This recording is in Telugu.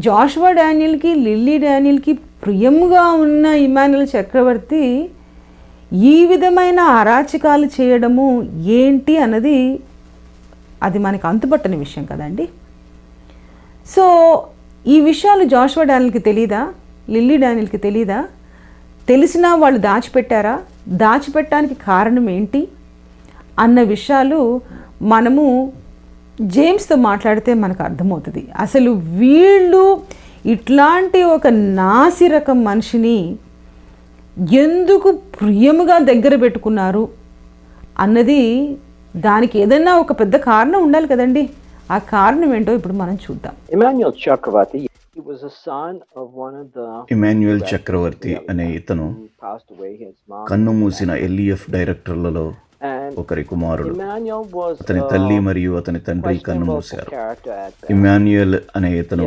జాషువా డానియల్కి, లిల్లీ డానియల్కి ప్రియంగా ఉన్న ఇమాన్యుయల్ చక్రవర్తి ఈ విధమైన అరాచకాలు చేయడము ఏంటి అన్నది అది మనకు అంతుపట్టని విషయం కదండి. సో ఈ విషయాలు జాషువా డానియల్కి తెలీదా, లిల్లీ డానియల్కి తెలీదా? తెలిసినా వాళ్ళు దాచిపెట్టారా? దాచిపెట్టడానికి కారణం ఏంటి అన్న విషయాలు మనము జేమ్స్తో మాట్లాడితే మనకు అర్థమవుతుంది. అసలు వీళ్ళు ఇట్లాంటి ఒక నాసిరకం మనిషిని ఎందుకు ప్రియముగా దగ్గర పెట్టుకున్నారు అన్నది, దానికి ఏదైనా ఒక పెద్ద కారణం ఉండాలి కదండి. ఆ కారణం ఏంటో ఇప్పుడు మనం చూద్దాం. ఇమాన్యుయల్ చక్రవర్తి అనే ఇతను కన్ను మూసిన ఎల్ఈఎఫ్ డైరెక్టర్లలో ఒకరి కుమారుడు. అతని తల్లి మరియు అతని తండ్రి కన్ను మూశారు. ఇమాన్యుయల్ అనే ఇతను